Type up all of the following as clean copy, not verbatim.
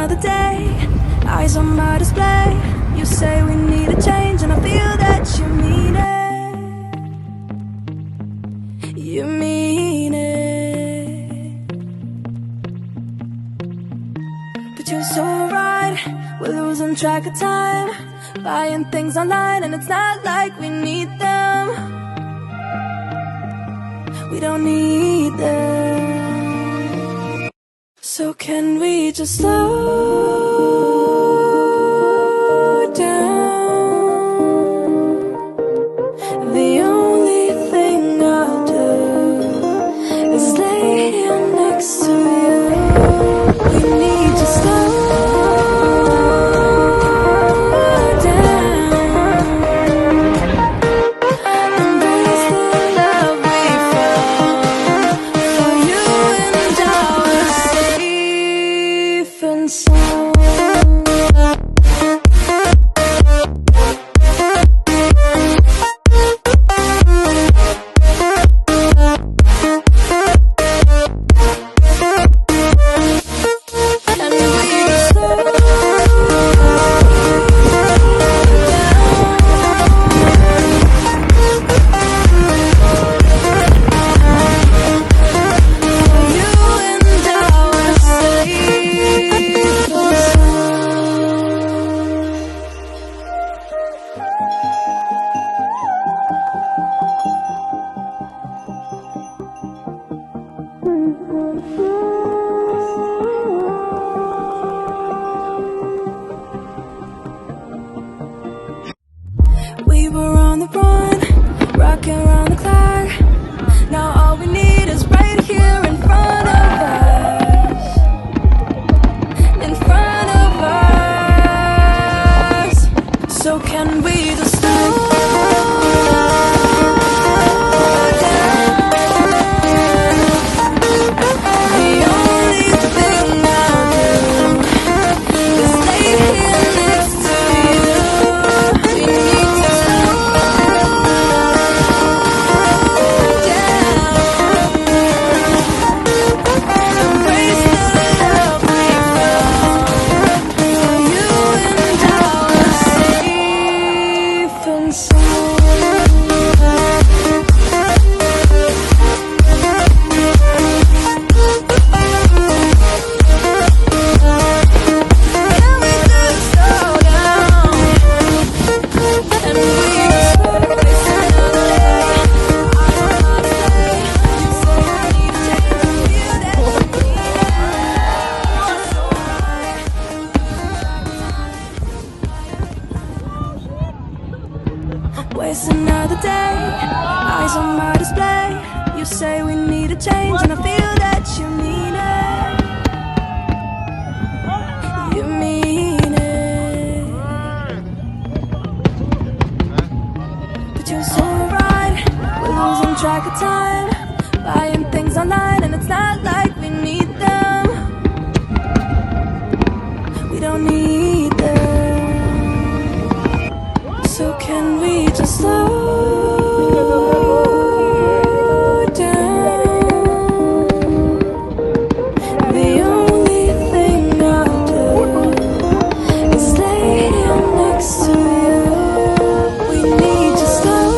another day, eyes on my display. You say we need a change, and I feel that you mean it. You mean it. But you're so right, we're losing track of time, buying things online, and it's not like we need them. We don't need them. So can we just slow down? The only thing I'll do is lay here next to you. We need to slow down. Embrace the love we found. For you and I were safe and sound. We were on the run, rocking around the clock. Now all we need is right here in front of us. In front of us. So can we just slow down? The only thing I'll do is lay here next to you. We need to slow down. Embrace the love we found. For you and I were safe and sound. Can we just slow down? And we just waste another day. I don't know how to say. You say I need to change. I feel that you mean it. You're so right. Waste another day, eyes on my display. You say we need a change, and I feel that you mean it. You mean it. But you're so right, we're losing track of time, buying things online, and it's not like we need them. We don't need them. So can we just slow down? The only thing I'll do is lay here next to you. We need to slow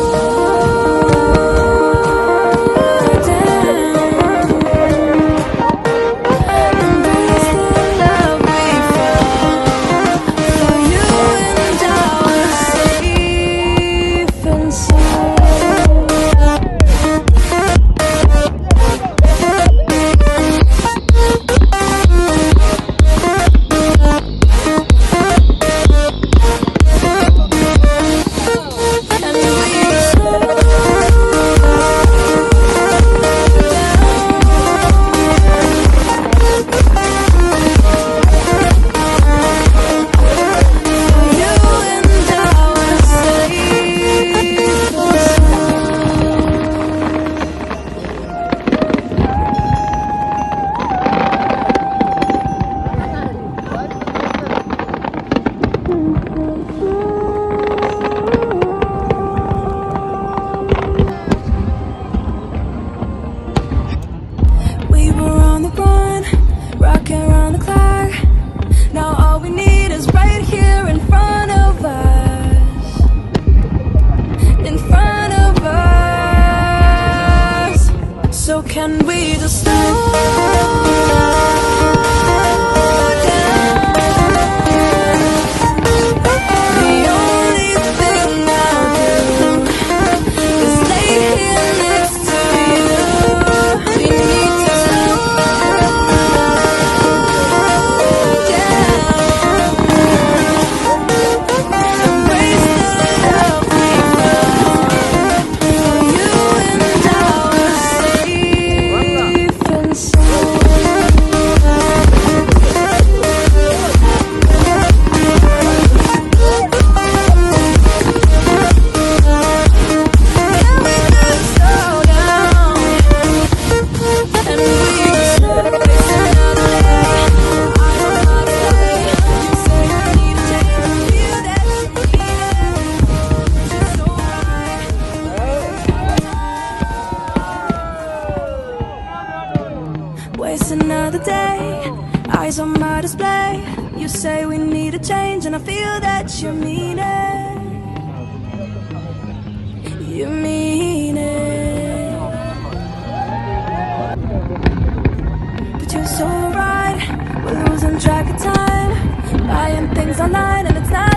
the day, eyes on my display. You say we need a change, and I feel that you mean it. You mean it. But you're so right, we're losing track of time, buying things online and it's not